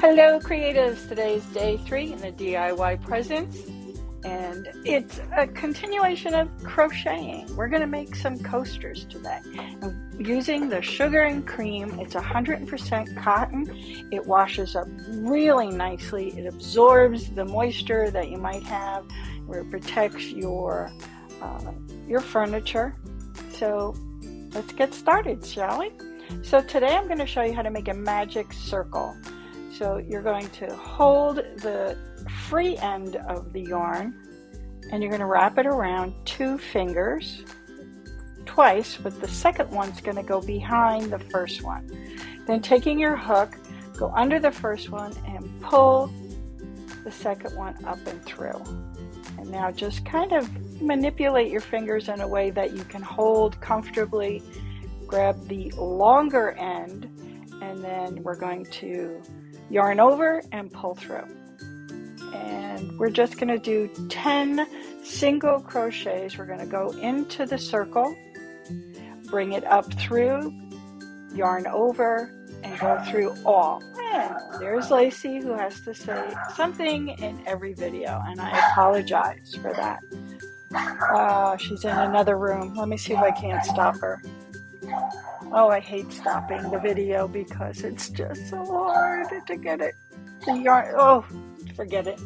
Hello creatives, today's day 3 in the DIY presents, and it's a continuation of crocheting. We're going to make some coasters today. I'm using the sugar and cream. It's 100% cotton. It washes up really nicely. It absorbs the moisture that you might have, where it protects your furniture. So let's get started, shall we? So today I'm going to show you how to make a magic circle. So you're going to hold the free end of the yarn and you're going to wrap it around 2 fingers twice, but the second one's going to go behind the first one. Then taking your hook, go under the first one and pull the second one up and through. And now just kind of manipulate your fingers in a way that you can hold comfortably. Grab the longer end and then we're going to yarn over and pull through. And we're just going to do 10 single crochets. We're going to go into the circle, bring it up through, yarn over, and go through all. And there's Lacey, who has to say something in every video, and I apologize for that. She's in another room. Let me see if I can't stop her. Oh, I hate stopping the video because it's just so hard to get it. The yarn, oh, forget it.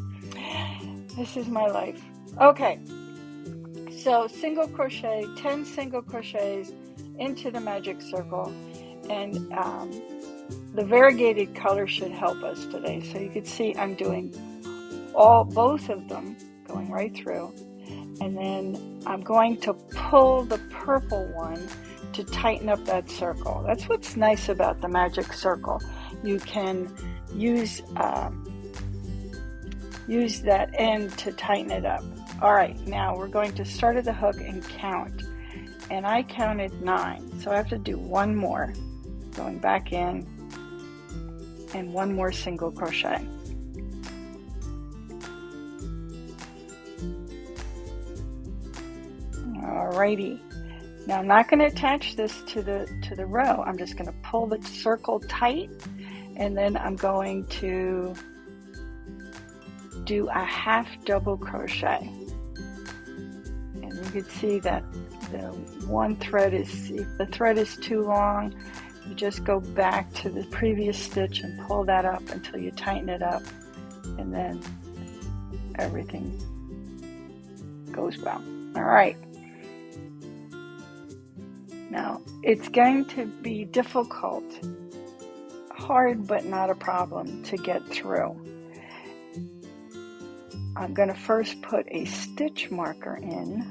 This is my life. Okay, so single crochet, 10 single crochets into the magic circle, and the variegated color should help us today. So you can see I'm doing both of them, going right through, and then I'm going to pull the purple one to tighten up that circle. That's what's nice about the magic circle. You can use that end to tighten it up. All right, now we're going to start at the hook and count. And I counted 9, so I have to do one more, going back in, and one more single crochet. Alrighty. Now I'm not going to attach this to the row. I'm just going to pull the circle tight, and then I'm going to do a half double crochet. And you can see that the one thread is, if the thread is too long, you just go back to the previous stitch and pull that up until you tighten it up, and then everything goes well. All right. Now, it's going to be difficult, hard but not a problem to get through. I'm going to first put a stitch marker in,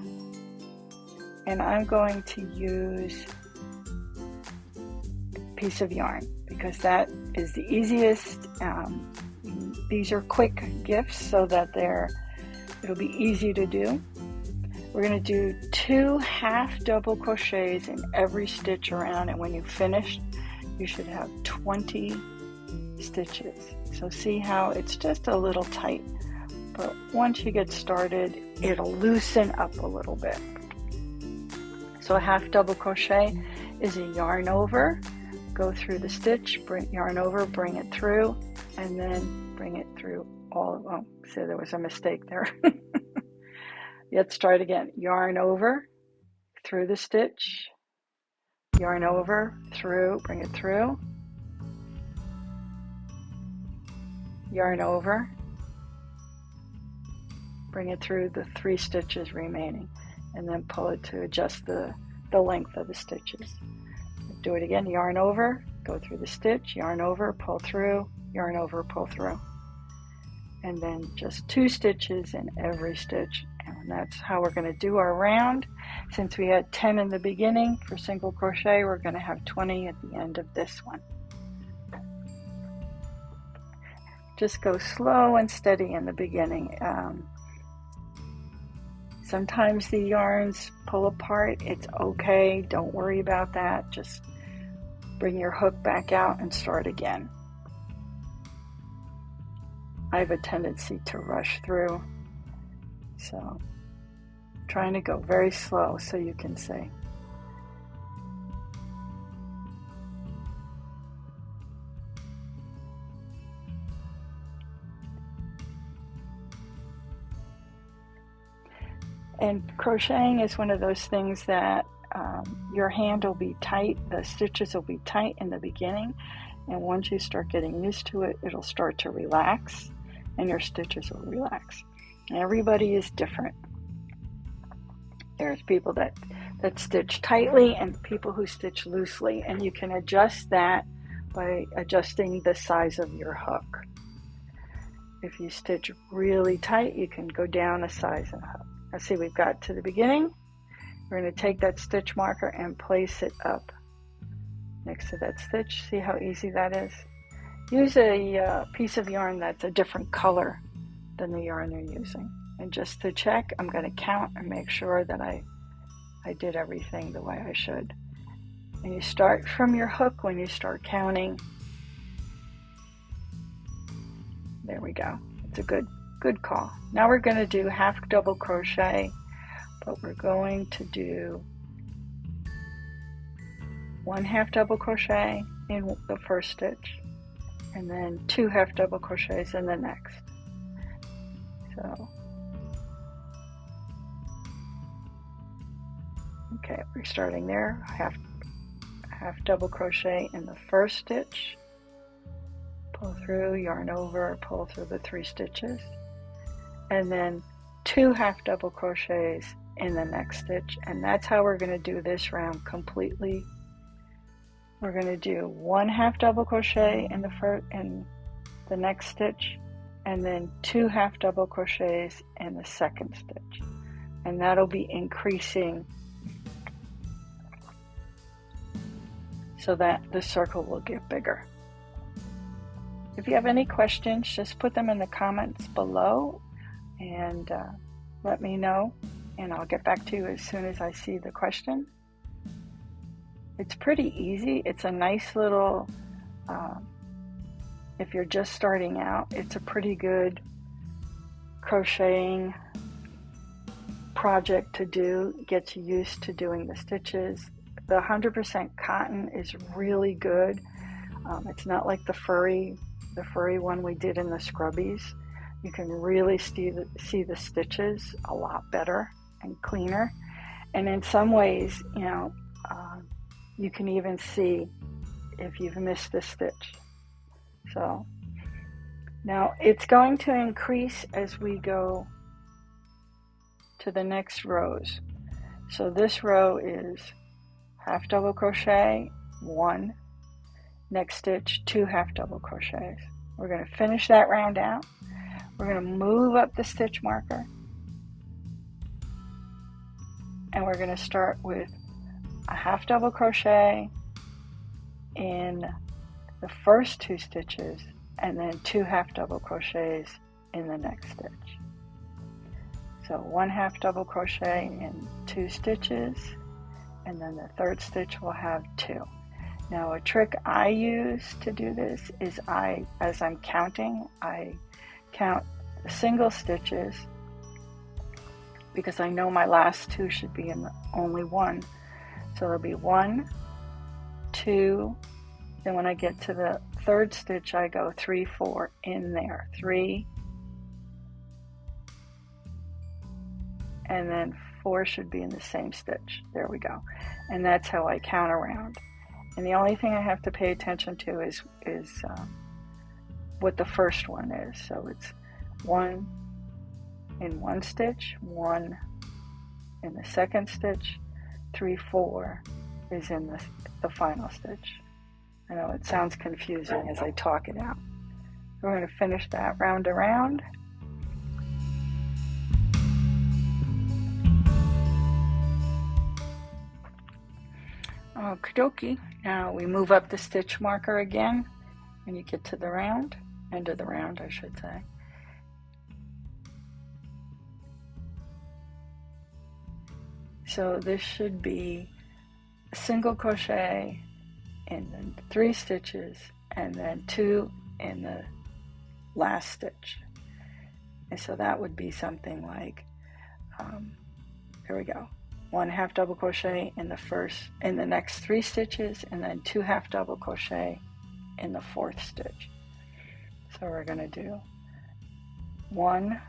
and I'm going to use a piece of yarn because that is the easiest. These are quick gifts so that it'll be easy to do. We're going to do 2 half double crochets in every stitch around, and when you finish, you should have 20 stitches. So see how it's just a little tight, but once you get started, it'll loosen up a little bit. So a half double crochet is a yarn over, go through the stitch, yarn over, bring it through, and then bring it through all. Oh, see, there was a mistake there. Let's try it again. Yarn over, through the stitch, yarn over, through, bring it through, yarn over, bring it through the 3 stitches remaining, and then pull it to adjust the length of the stitches. Do it again. Yarn over, go through the stitch, yarn over, pull through, yarn over, pull through, and then just 2 stitches in every stitch. And that's how we're going to do our round. Since we had 10 in the beginning for single crochet, we're going to have 20 at the end of this one. Just go slow and steady in the beginning. Sometimes the yarns pull apart. It's okay. Don't worry about that. Just bring your hook back out and start again. I have a tendency to rush through, so trying to go very slow so you can see. And crocheting is one of those things that your hand will be tight, the stitches will be tight in the beginning, and once you start getting used to it, it'll start to relax and your stitches will relax. And everybody is different. There's people that stitch tightly and people who stitch loosely, and you can adjust that by adjusting the size of your hook. If you stitch really tight, you can go down a size in the hook. Now see, we've got to the beginning. We're going to take that stitch marker and place it up next to that stitch. See how easy that is? Use a piece of yarn that's a different color than the yarn you're using. And just to check, I'm going to count and make sure that I did everything the way I should. And you start from your hook when you start counting. There we go. It's a good call. Now we're going to do half double crochet, but we're going to do 1 half double crochet in the first stitch and then 2 half double crochets in the next. So okay, we're starting there. Half double crochet in the first stitch, pull through, yarn over, pull through the 3 stitches, and then 2 half double crochets in the next stitch. And that's how we're going to do this round completely. We're going to do 1 half double crochet in the next stitch, and then 2 half double crochets in the second stitch, and that'll be increasing so that the circle will get bigger. If you have any questions, just put them in the comments below and let me know, and I'll get back to you as soon as I see the question. It's pretty easy. It's a nice little, if you're just starting out, it's a pretty good crocheting project to do. Get you used to doing the stitches. The 100% cotton is really good. It's not like the furry one we did in the scrubbies. You can really see the stitches a lot better and cleaner. And in some ways, you can even see if you've missed a stitch. So now it's going to increase as we go to the next rows. So this row is half double crochet, 1, next stitch, 2 half double crochets. We're going to finish that round out. We're going to move up the stitch marker, and we're going to start with a half double crochet in the first 2 stitches and then 2 half double crochets in the next stitch. So 1 half double crochet in 2 stitches, and then the third stitch will have 2. Now a trick I use to do this is as I'm counting, I count the single stitches because I know my last 2 should be in only 1. So there'll be 1, 2, then when I get to the third stitch I go 3, 4 in there, 3, and then 4 should be in the same stitch. There we go. And that's how I count around. And the only thing I have to pay attention to is what the first one is. So it's 1 in 1 stitch, 1 in the second stitch, 3, 4 is in the final stitch. I know it sounds confusing as I talk it out. We're going to finish that round around. Okie dokie. Now we move up the stitch marker again when you get to the round, end of the round I should say. So this should be a single crochet in the 3 stitches and then 2 in the last stitch. And so that would be something like, here we go. 1 half double crochet in the next 3 stitches, and then 2 half double crochet in the 4th stitch. So we're going to do 1,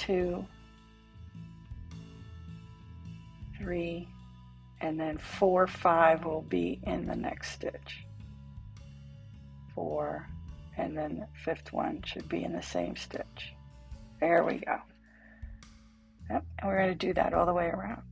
2, 3, and then 4, 5 will be in the next stitch. 4, and then the 5th one should be in the same stitch. There we go. Yep, and we're going to do that all the way around.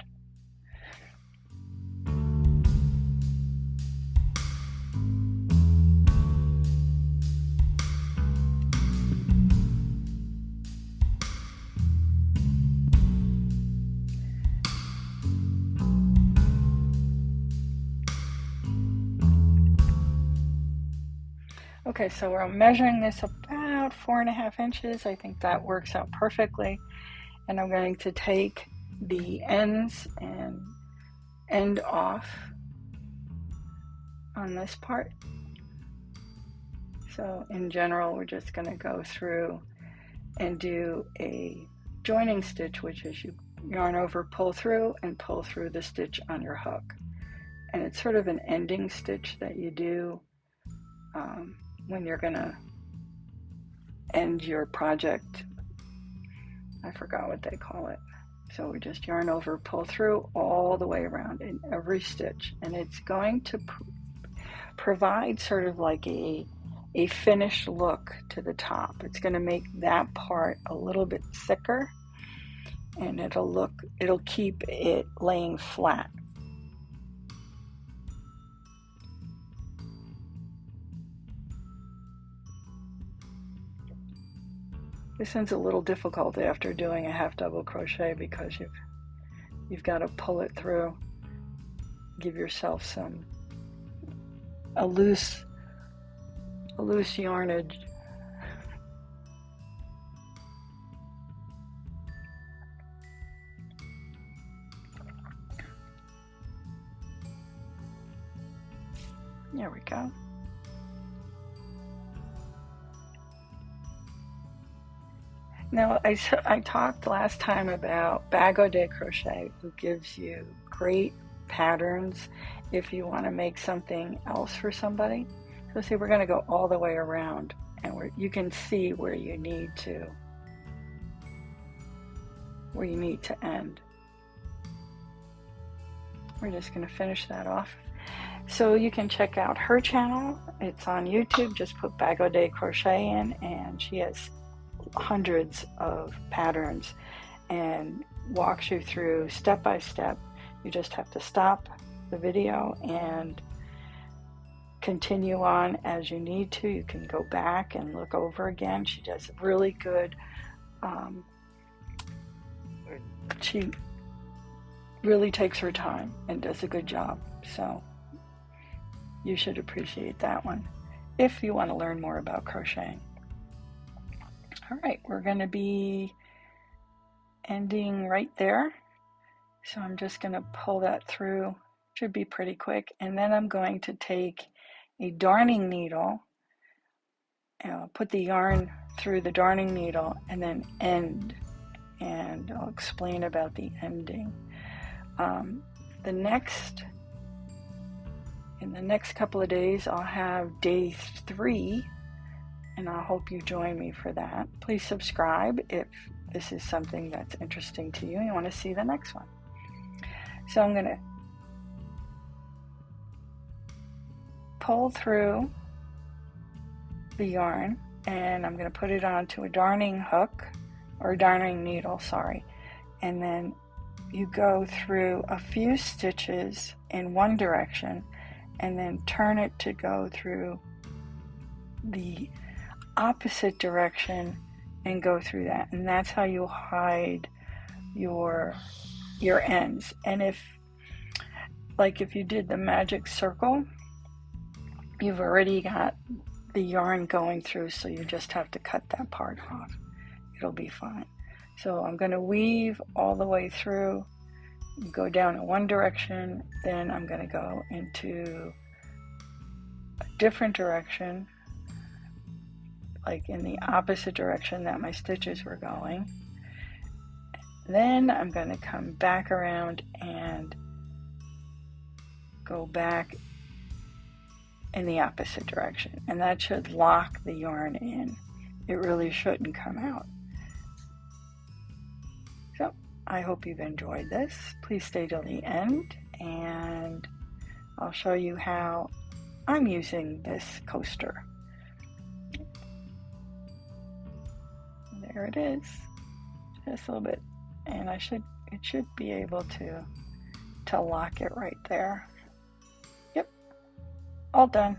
Okay, so we're measuring this about 4.5 inches. I think that works out perfectly. And I'm going to take the ends and end off on this part. So in general, we're just going to go through and do a joining stitch, which is you yarn over, pull through, and pull through the stitch on your hook. And it's sort of an ending stitch that you do when you're going to end your project. I forgot what they call it. So we just yarn over, pull through all the way around in every stitch, and it's going to provide sort of like a finished look to the top. It's going to make that part a little bit thicker, and it'll keep it laying flat. This one's a little difficult after doing a half double crochet because you've got to pull it through, give yourself a loose yarnage. There we go. Now, I talked last time about Bagot de Crochet, who gives you great patterns if you want to make something else for somebody. So see, we're going to go all the way around, and you can see where you need to end. We're just going to finish that off. So you can check out her channel. It's on YouTube. Just put Bagot de Crochet in, and she has hundreds of patterns and walks you through step by step. You just have to stop the video and continue on as you need to. You can go back and look over again. She does really good. She really takes her time and does a good job. So you should appreciate that one if you want to learn more about crocheting. All right, we're going to be ending right there. So I'm just going to pull that through. Should be pretty quick. And then I'm going to take a darning needle, put the yarn through the darning needle, and then end. And I'll explain about the ending. In the next couple of days, I'll have day 3. And I hope you join me for that. Please subscribe if this is something that's interesting to you and you want to see the next one. So I'm going to pull through the yarn, and I'm going to put it onto a darning hook, or darning needle, sorry. And then you go through a few stitches in one direction, and then turn it to go through the opposite direction and go through that, and that's how you hide your ends. And if you did the magic circle, you've already got the yarn going through, so you just have to cut that part off. It'll be fine. So I'm going to weave all the way through, go down in one direction, then I'm going to go into a different direction, like in the opposite direction that my stitches were going. Then I'm going to come back around and go back in the opposite direction, and that should lock the yarn in. It really shouldn't come out. I hope you've enjoyed this. Please stay till the end, and I'll show you how I'm using this coaster. There it is, just a little bit, and it should be able to lock it right there. Yep, all done.